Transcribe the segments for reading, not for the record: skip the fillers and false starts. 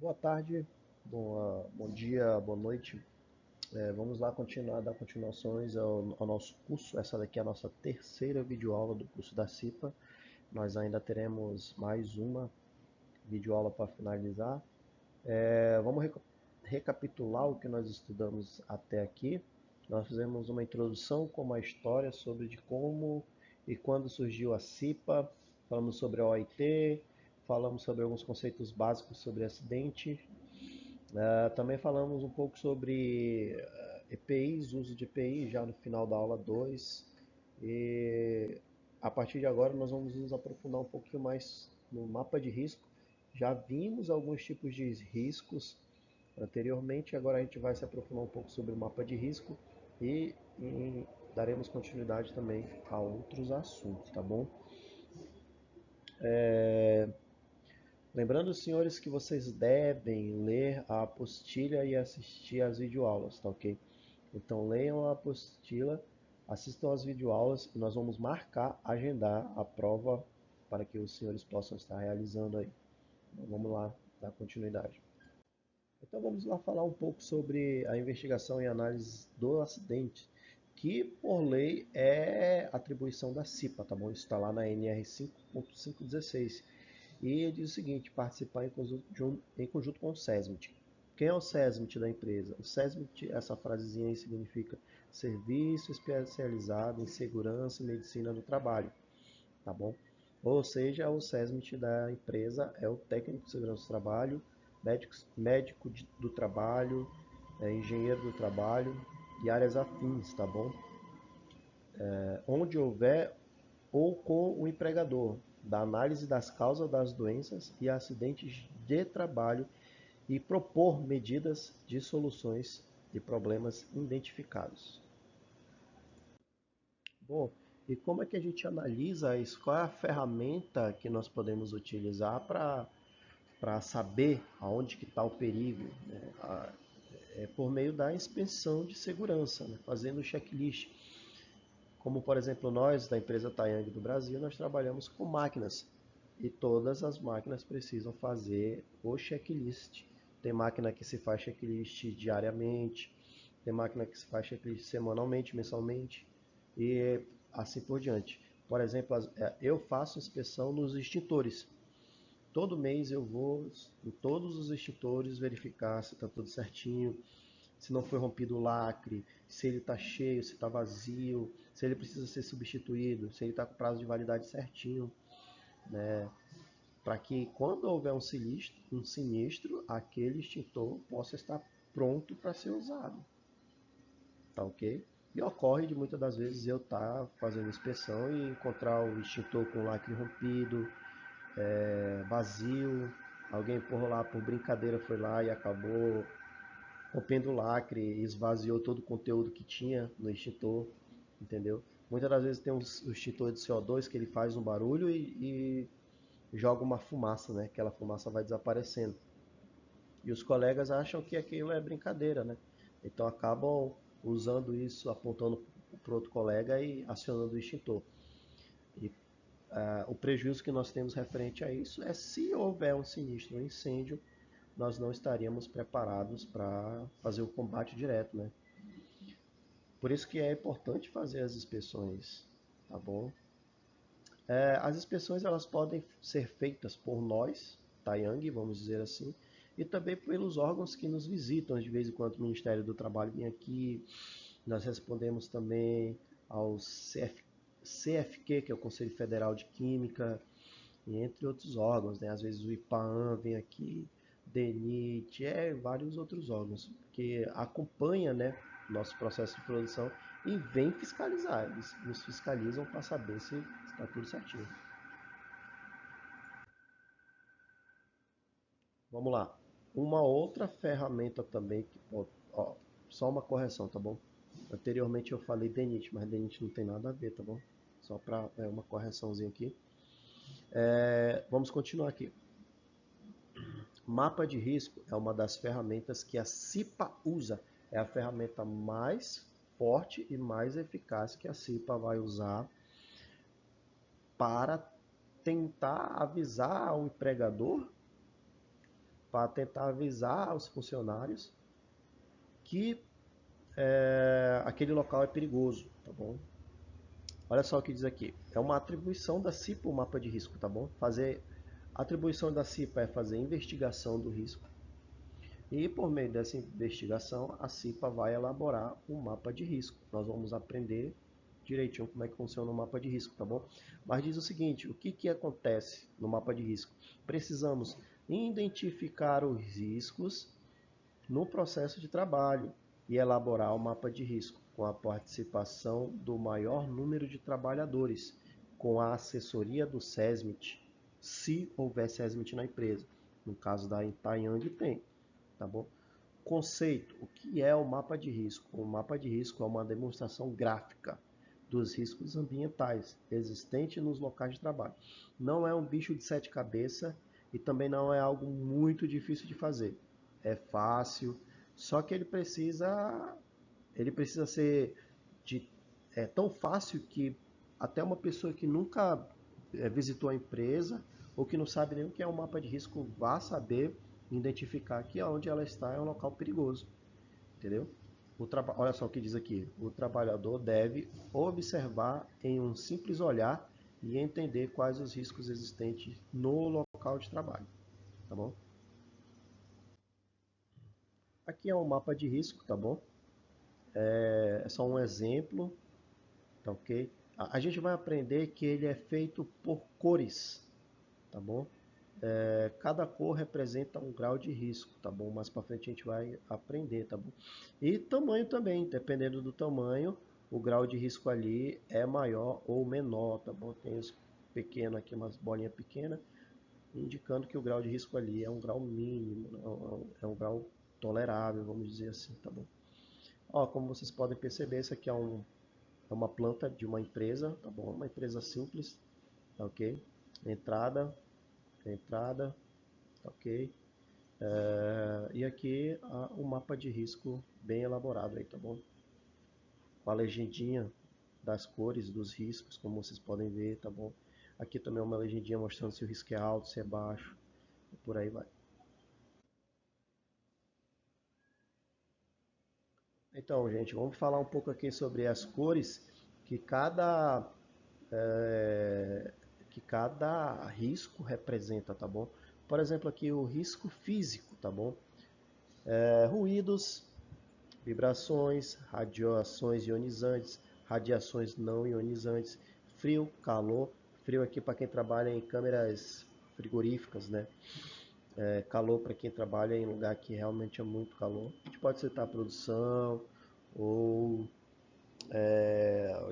Boa tarde, bom dia, boa noite. Vamos lá dar continuações ao nosso curso. Essa daqui é a nossa terceira videoaula do curso da CIPA. Nós ainda teremos mais uma videoaula para finalizar. Vamos recapitular o que nós estudamos até aqui. Nós fizemos uma introdução com uma história sobre de como e quando surgiu a CIPA. Falamos sobre a OIT, falamos sobre alguns conceitos básicos sobre acidente. Também falamos um pouco sobre EPIs, uso de EPI, já no final da aula 2. E a partir de agora nós vamos nos aprofundar um pouquinho mais no mapa de risco. Já vimos alguns tipos de riscos anteriormente, agora a gente vai se aprofundar um pouco sobre o mapa de risco e daremos continuidade também a outros assuntos, tá bom? Lembrando, senhores, que vocês devem ler a apostila e assistir às videoaulas, tá ok? Então leiam a apostila, assistam às videoaulas e nós vamos marcar, agendar a prova para que os senhores possam estar realizando aí. Então, vamos lá, dar continuidade. Então vamos lá falar um pouco sobre a investigação e análise do acidente, que por lei é atribuição da CIPA, tá bom? Isso está lá na NR 5.516. E diz o seguinte: participar em conjunto com o SESMIT. Quem é o SESMIT da empresa? O SESMIT, essa frasezinha aí significa Serviço Especializado em Segurança e Medicina do Trabalho, tá bom? Ou seja, o SESMIT da empresa é o técnico de segurança do trabalho, médico do trabalho, engenheiro do trabalho e áreas afins, tá bom? Onde houver ou com o empregador, da análise das causas das doenças e acidentes de trabalho e propor medidas de soluções de problemas identificados. Bom, e como é que a gente analisa isso? Qual é a ferramenta que nós podemos utilizar para saber aonde que está o perigo? Né? É por meio da inspeção de segurança, né? Fazendo o checklist. Como, por exemplo, nós da empresa Taiyang do Brasil, nós trabalhamos com máquinas e todas as máquinas precisam fazer o checklist. Tem máquina que se faz checklist diariamente, tem máquina que se faz checklist semanalmente, mensalmente e assim por diante. Por exemplo, eu faço inspeção nos extintores. Todo mês eu vou em todos os extintores verificar se está tudo certinho, se não foi rompido o lacre, se ele está cheio, se está vazio, se ele precisa ser substituído, se ele está com prazo de validade certinho, né? Para que quando houver um sinistro, aquele extintor possa estar pronto para ser usado, tá ok? E ocorre de muitas das vezes eu estar fazendo inspeção e encontrar o extintor com o lacre rompido, vazio, alguém por lá por brincadeira foi lá e acabou rompendo o lacre, esvaziou todo o conteúdo que tinha no extintor, entendeu? Muitas das vezes tem um extintor de CO2 que ele faz um barulho e joga uma fumaça, né? Aquela fumaça vai desaparecendo. E os colegas acham que aquilo é brincadeira, né? Então acabam usando isso, apontando para outro colega e acionando o extintor. E o prejuízo que nós temos referente a isso é se houver um sinistro, um incêndio, nós não estaríamos preparados para fazer o combate direto, né? Por isso que é importante fazer as inspeções, tá bom? As inspeções elas podem ser feitas por nós, Taiyang, vamos dizer assim, e também pelos órgãos que nos visitam de vez em quando. O Ministério do Trabalho vem aqui, nós respondemos também ao CFQ, que é o Conselho Federal de Química, e entre outros órgãos, né? Às vezes o IPAAN vem aqui, DENIT, vários outros órgãos que acompanha, né, nosso processo de produção e vem fiscalizar. Eles nos fiscalizam para saber se está tudo certinho. Vamos lá. Uma outra ferramenta também que ó, só uma correção, tá bom? Anteriormente eu falei DENIT, mas DENIT não tem nada a ver, tá bom? Só para uma correçãozinha aqui. Vamos continuar aqui. Mapa de risco é uma das ferramentas que a CIPA usa. É a ferramenta mais forte e mais eficaz que a CIPA vai usar para tentar avisar ao empregador para tentar avisar aos funcionários que aquele local é perigoso, tá bom? Olha só o que diz aqui. É uma atribuição da CIPA o mapa de risco, tá bom? A atribuição da CIPA é fazer investigação do risco. E por meio dessa investigação, a CIPA vai elaborar um mapa de risco. Nós vamos aprender direitinho como é que funciona o mapa de risco, tá bom? Mas diz o seguinte, o que acontece no mapa de risco? Precisamos identificar os riscos no processo de trabalho e elaborar o mapa de risco com a participação do maior número de trabalhadores, com a assessoria do SESMIT, se houver SESMIT na empresa. No caso da Taiyang tem, tá bom? Conceito, o que é o mapa de risco? O mapa de risco é uma demonstração gráfica dos riscos ambientais existentes nos locais de trabalho. Não é um bicho de sete cabeças e também não é algo muito difícil de fazer. É fácil, só que ele precisa ser tão fácil que até uma pessoa que nunca visitou a empresa ou que não sabe nem o que é um mapa de risco vá saber identificar que onde ela está é um local perigoso, entendeu? Olha só o que diz aqui. O trabalhador deve observar em um simples olhar e entender quais os riscos existentes no local de trabalho, tá bom? Aqui é um mapa de risco, tá bom? É só um exemplo, tá ok? A gente vai aprender que ele é feito por cores, tá bom? Cada cor representa um grau de risco, tá bom? Mais para frente a gente vai aprender, tá bom? E tamanho também, dependendo do tamanho, o grau de risco ali é maior ou menor, tá bom? Tem os pequenos aqui, umas bolinhas pequenas, indicando que o grau de risco ali é um grau mínimo, é um grau tolerável, vamos dizer assim, tá bom? Ó, como vocês podem perceber, isso aqui é uma planta de uma empresa, tá bom? Uma empresa simples, tá ok? Entrada, tá ok? E aqui o mapa de risco bem elaborado aí, tá bom? Com a legendinha das cores dos riscos, como vocês podem ver, tá bom? Aqui também é uma legendinha mostrando se o risco é alto, se é baixo, e por aí vai. Então, gente, vamos falar um pouco aqui sobre as cores que é, cada risco representa, tá bom? Por exemplo, aqui o risco físico, tá bom? Ruídos, vibrações, radiações ionizantes, radiações não ionizantes, frio, calor, frio aqui para quem trabalha em câmeras frigoríficas, né? Calor para quem trabalha em lugar que realmente é muito calor. A gente pode citar produção ou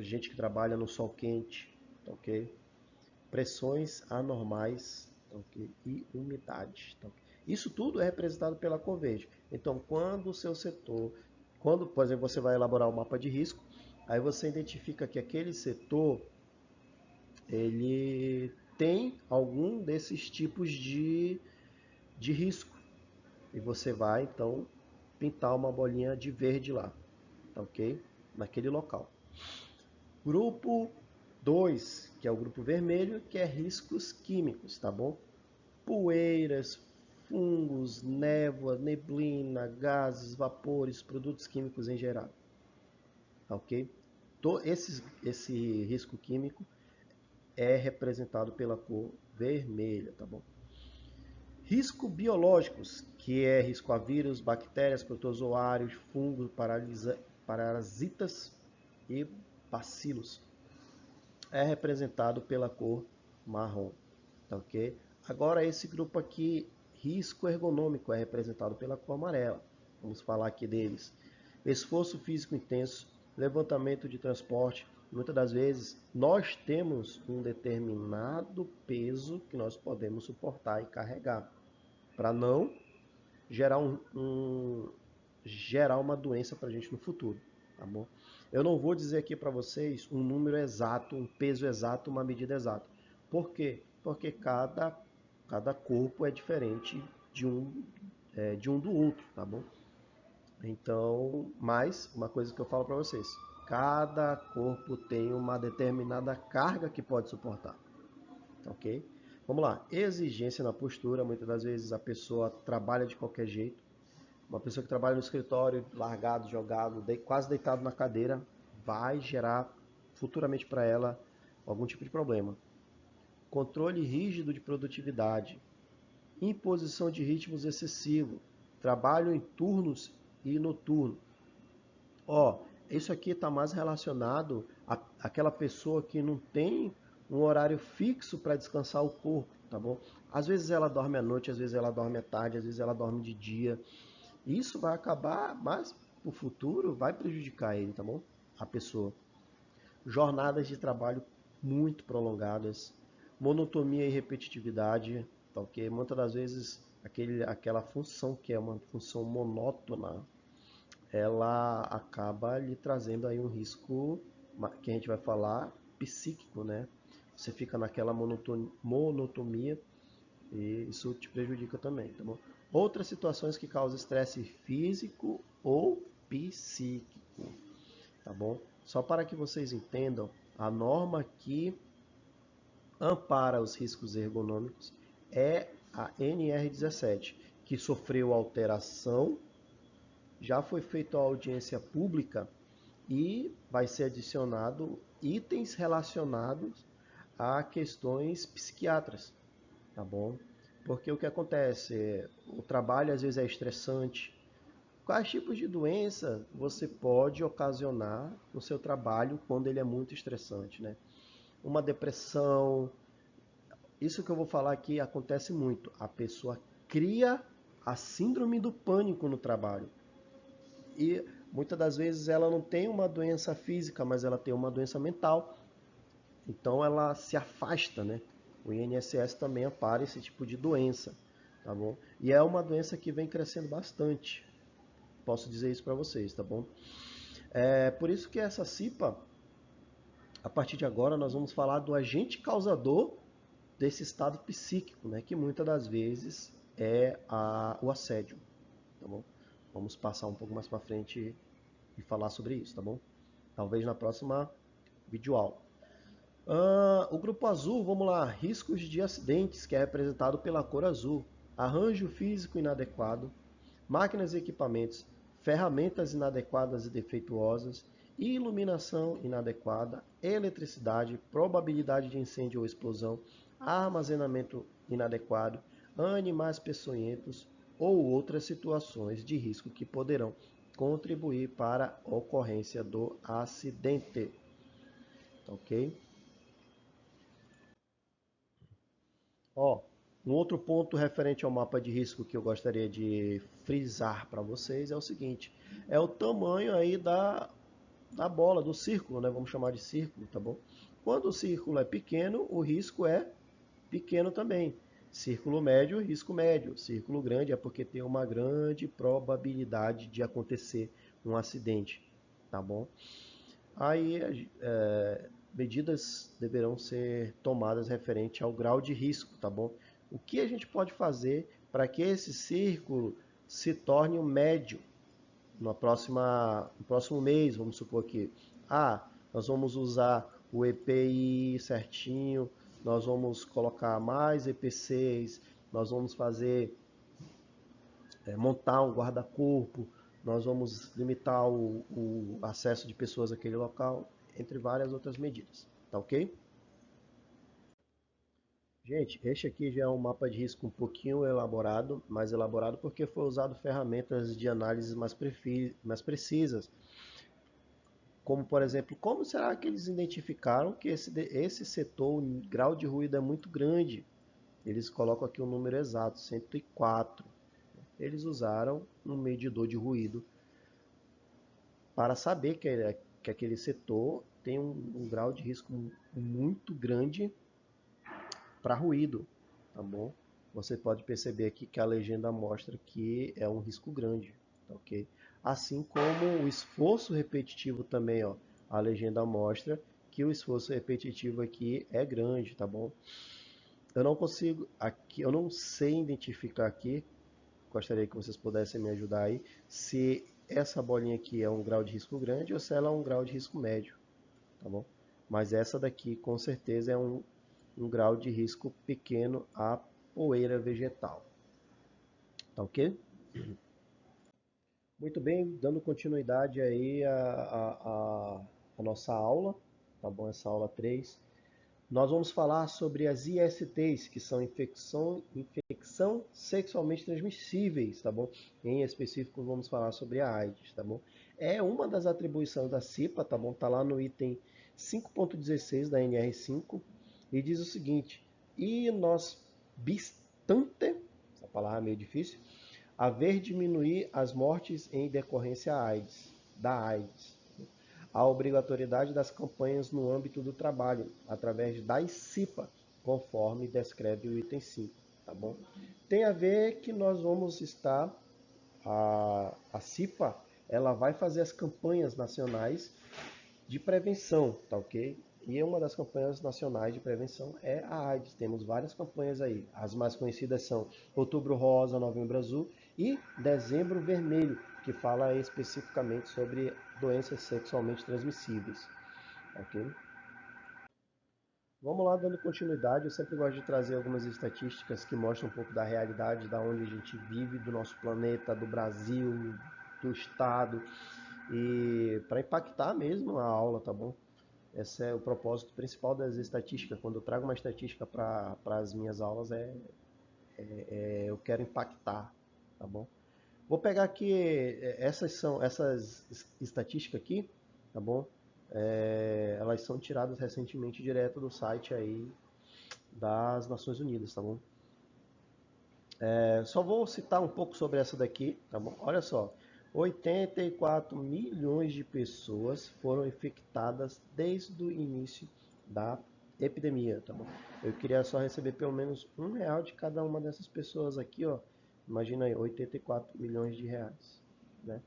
gente que trabalha no sol quente, tá ok? Pressões anormais, tá ok? E umidade. Tá ok? Isso tudo é representado pela cor verde. Então, quando o seu setor, quando, por exemplo, você vai elaborar o mapa de risco, aí você identifica que aquele setor ele tem algum desses tipos de risco. E você vai, então, pintar uma bolinha de verde lá, tá ok? Naquele local. Grupo 2, que é o grupo vermelho, que é riscos químicos, tá bom? Poeiras, fungos, névoa, neblina, gases, vapores, produtos químicos em geral, tá ok? Esse risco químico é representado pela cor vermelha, tá bom? Risco biológicos, que é risco a vírus, bactérias, protozoários, fungos, parasitas e bacilos, é representado pela cor marrom, tá ok? Agora esse grupo aqui, risco ergonômico, é representado pela cor amarela. Vamos falar aqui deles. Esforço físico intenso, levantamento de transporte. Muitas das vezes nós temos um determinado peso que nós podemos suportar e carregar, para não gerar gerar uma doença para a gente no futuro, tá bom? Eu não vou dizer aqui para vocês um número exato, um peso exato, uma medida exata. Por quê? Porque cada corpo é diferente de um do outro, tá bom? Então, mais uma coisa que eu falo para vocês: cada corpo tem uma determinada carga que pode suportar, tá ok? Vamos lá, exigência na postura, muitas das vezes a pessoa trabalha de qualquer jeito. Uma pessoa que trabalha no escritório, largado, jogado, quase deitado na cadeira, vai gerar futuramente para ela algum tipo de problema. Controle rígido de produtividade, imposição de ritmos excessivos, trabalho em turnos e noturno. Ó, isso aqui está mais relacionado àquela pessoa que não tem um horário fixo para descansar o corpo, tá bom? Às vezes ela dorme à noite, às vezes ela dorme à tarde, às vezes ela dorme de dia. Isso vai acabar, mas o futuro vai prejudicar ele, tá bom? A pessoa. Jornadas de trabalho muito prolongadas, monotonia e repetitividade, tá ok? Muitas das vezes aquela função que é uma função monótona, ela acaba lhe trazendo aí um risco que a gente vai falar psíquico, né? Você fica naquela monotonia e isso te prejudica também, tá bom? Outras situações que causam estresse físico ou psíquico, tá bom? Só para que vocês entendam, a norma que ampara os riscos ergonômicos é a NR17, que sofreu alteração, já foi feita a audiência pública e vai ser adicionado itens relacionados a questões psiquiátricas, tá bom? Porque o que acontece? O trabalho às vezes é estressante. Quais tipos de doença você pode ocasionar no seu trabalho quando ele é muito estressante, né? Uma depressão. Isso que eu vou falar aqui acontece muito. A pessoa cria a síndrome do pânico no trabalho. E muitas das vezes ela não tem uma doença física, mas ela tem uma doença mental. Então ela se afasta, né? O INSS também ampara esse tipo de doença, tá bom? E é uma doença que vem crescendo bastante. Posso dizer isso para vocês, tá bom? É por isso que essa CIPA, a partir de agora, nós vamos falar do agente causador desse estado psíquico, né? Que muitas das vezes é o assédio, tá bom? Vamos passar um pouco mais para frente e falar sobre isso, tá bom? Talvez na próxima videoaula. O grupo azul, vamos lá, riscos de acidentes, que é representado pela cor azul. Arranjo físico inadequado, máquinas e equipamentos, ferramentas inadequadas e defeituosas, iluminação inadequada, eletricidade, probabilidade de incêndio ou explosão, armazenamento inadequado, animais peçonhentos ou outras situações de risco que poderão contribuir para a ocorrência do acidente. Ok? Ó, um outro ponto referente ao mapa de risco que eu gostaria de frisar para vocês é o seguinte: é o tamanho aí da bola, do círculo, né? Vamos chamar de círculo, tá bom? Quando o círculo é pequeno, o risco é pequeno também. Círculo médio, risco médio. Círculo grande é porque tem uma grande probabilidade de acontecer um acidente, tá bom? Aí, medidas deverão ser tomadas referente ao grau de risco, tá bom? O que a gente pode fazer para que esse círculo se torne um médio no próximo mês, vamos supor que, nós vamos usar o EPI certinho, nós vamos colocar mais EPCs, nós vamos fazer, montar um guarda-corpo, nós vamos limitar o acesso de pessoas àquele local, entre várias outras medidas, tá ok? Gente, este aqui já é um mapa de risco um pouquinho elaborado, mais elaborado porque foi usado ferramentas de análise mais precisas, como por exemplo, como será que eles identificaram que esse setor, o grau de ruído é muito grande? Eles colocam aqui o número exato, 104. Eles usaram um medidor de ruído para saber que aquele setor tem um grau de risco muito grande para ruído, tá bom? Você pode perceber aqui que a legenda mostra que é um risco grande, tá ok? Assim como o esforço repetitivo também, ó, a legenda mostra que o esforço repetitivo aqui é grande, tá bom? Eu não consigo aqui, eu não sei identificar aqui, gostaria que vocês pudessem me ajudar aí, se essa bolinha aqui é um grau de risco grande ou se ela é um grau de risco médio, tá bom? Mas essa daqui com certeza é um um grau de risco pequeno à poeira vegetal. Tá ok? Muito bem, dando continuidade aí a nossa aula, tá bom? Essa aula 3. Nós vamos falar sobre as ISTs, que são infecção sexualmente transmissíveis, tá bom? Em específico, vamos falar sobre a AIDS, tá bom? É uma das atribuições da CIPA, tá bom? Tá lá no item 5.16 da NR5 e diz o seguinte: e nós bistante, essa palavra é meio difícil, haver diminuir as mortes em decorrência da AIDS. A obrigatoriedade das campanhas no âmbito do trabalho, através da ICIPA, conforme descreve o item 5, tá bom? Tem a ver que nós vamos estar, a CIPA, ela vai fazer as campanhas nacionais de prevenção, tá ok? E uma das campanhas nacionais de prevenção é a AIDS. Temos várias campanhas aí. As mais conhecidas são Outubro Rosa, Novembro Azul e Dezembro Vermelho, que fala especificamente sobre doenças sexualmente transmissíveis. Ok? Vamos lá, dando continuidade. Eu sempre gosto de trazer algumas estatísticas que mostram um pouco da realidade, da onde a gente vive, do nosso planeta, do Brasil, do estado, e para impactar mesmo a aula, tá bom? Esse é o propósito principal das estatísticas. Quando eu trago uma estatística para as minhas aulas, eu quero impactar, tá bom? Vou pegar aqui, essas estatísticas aqui, tá bom? Elas são tiradas recentemente direto do site aí das Nações Unidas, tá bom? Só vou citar um pouco sobre essa daqui, tá bom? Olha só, 84 milhões de pessoas foram infectadas desde o início da epidemia, tá bom? Eu queria só receber pelo menos R$ 1 de cada uma dessas pessoas aqui, ó. Imagina aí, 84 milhões de reais, né?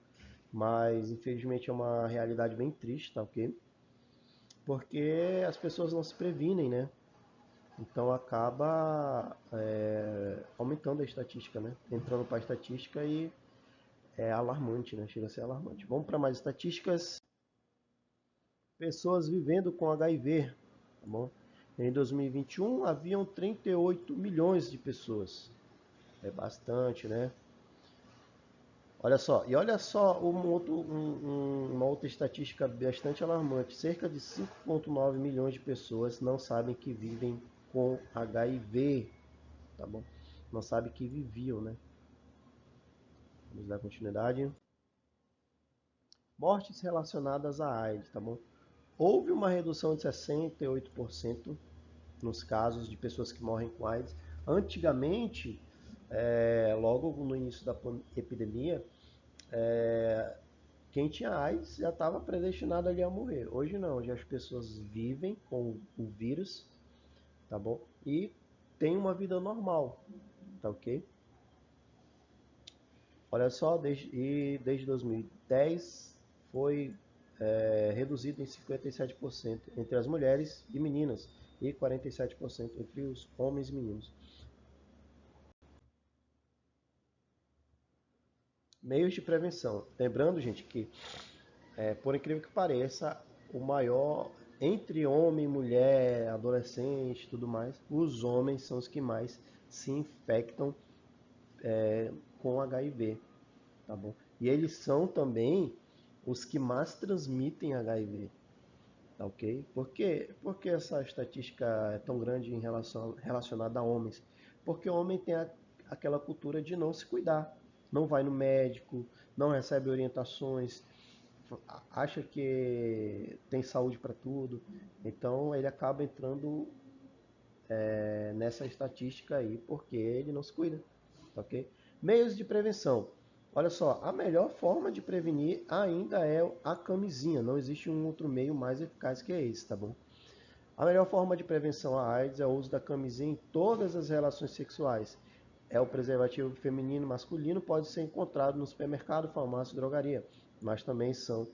Mas infelizmente é uma realidade bem triste, tá ok? Porque as pessoas não se previnem, né? Então acaba aumentando a estatística, né? Entrando para a estatística e é alarmante, né? Chega a ser alarmante. Vamos para mais estatísticas. Pessoas vivendo com HIV, tá bom? Em 2021 haviam 38 milhões de pessoas. É bastante, né? Olha só uma outra estatística bastante alarmante. Cerca de 5,9 milhões de pessoas não sabem que vivem com HIV, tá bom? Não sabem que viviam, né? Vamos dar continuidade. Mortes relacionadas à AIDS, tá bom? Houve uma redução de 68% nos casos de pessoas que morrem com AIDS. Antigamente, logo no início da epidemia, quem tinha AIDS já estava predestinado ali a morrer. Hoje não, hoje as pessoas vivem com o vírus, tá bom? E tem uma vida normal, tá ok? Olha só, desde 2010 foi reduzido em 57% entre as mulheres e meninas e 47% entre os homens e meninos. Meios de prevenção. Lembrando, gente, que por incrível que pareça, o maior entre homem, mulher, adolescente, tudo mais, os homens são os que mais se infectam com HIV, tá bom? E eles são também os que mais transmitem HIV, tá ok? Por que essa estatística é tão grande relacionada a homens? Porque o homem tem aquela cultura de não se cuidar, não vai no médico, não recebe orientações, acha que tem saúde para tudo, então ele acaba entrando nessa estatística aí porque ele não se cuida, tá ok? Meios de prevenção. Olha só, a melhor forma de prevenir ainda é a camisinha. Não existe um outro meio mais eficaz que esse, tá bom? A melhor forma de prevenção à AIDS é o uso da camisinha em todas as relações sexuais. O preservativo feminino e masculino pode ser encontrado no supermercado, farmácia e drogaria, mas também são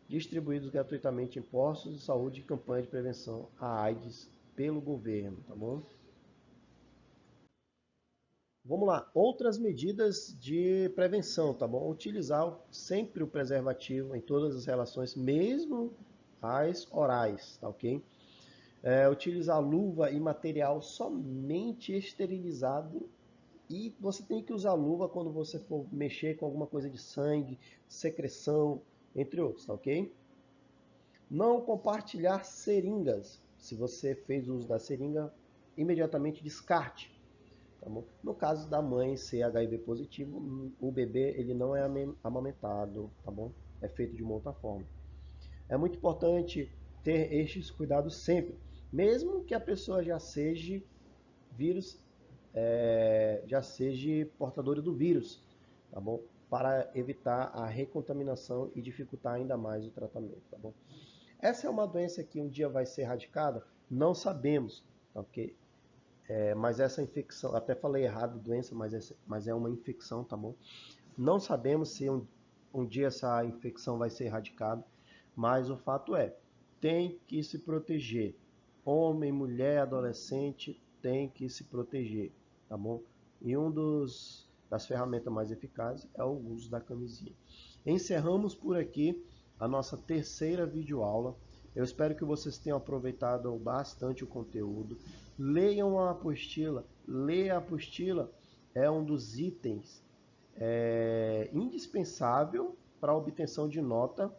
distribuídos gratuitamente em postos de saúde e campanha de prevenção à AIDS pelo governo, tá bom? Vamos lá, outras medidas de prevenção, tá bom? Utilizar sempre o preservativo em todas as relações, mesmo as orais, tá ok? Utilizar luva e material somente esterilizado. E você tem que usar luva quando você for mexer com alguma coisa de sangue, secreção, entre outros, tá ok? Não compartilhar seringas. Se você fez uso da seringa, imediatamente descarte. Tá bom? No caso da mãe ser HIV positivo, o bebê ele não é amamentado, tá bom? É feito de uma outra forma. É muito importante ter estes cuidados sempre, mesmo que a pessoa já seja vírus, já seja portadora do vírus, tá bom? Para evitar a recontaminação e dificultar ainda mais o tratamento, tá bom? Essa é uma doença que um dia vai ser erradicada? Não sabemos, tá ok? Mas essa infecção, até falei errado, doença, mas é uma infecção, tá bom? Não sabemos se um dia essa infecção vai ser erradicada, mas o fato é, tem que se proteger. Homem, mulher, adolescente, tem que se proteger, tá bom? E das ferramentas mais eficazes é o uso da camisinha. Encerramos por aqui a nossa terceira videoaula. Eu espero que vocês tenham aproveitado bastante o conteúdo. Leiam a apostila. Ler a apostila é um dos itens indispensável para a obtenção de nota.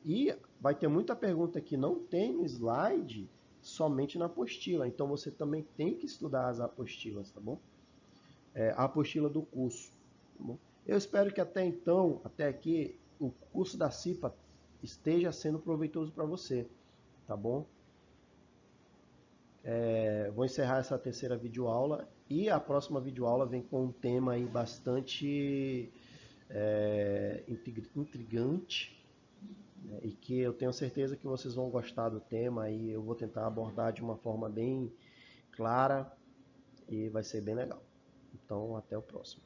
E vai ter muita pergunta que não tem no slide, somente na apostila. Então você também tem que estudar as apostilas, tá bom? A apostila do curso. Tá bom? Eu espero que até então, até aqui, o curso da CIPA esteja sendo proveitoso para você, tá bom? Vou encerrar essa terceira videoaula e a próxima videoaula vem com um tema aí bastante intrigante, né? E que eu tenho certeza que vocês vão gostar do tema e eu vou tentar abordar de uma forma bem clara e vai ser bem legal. Então, até o próximo.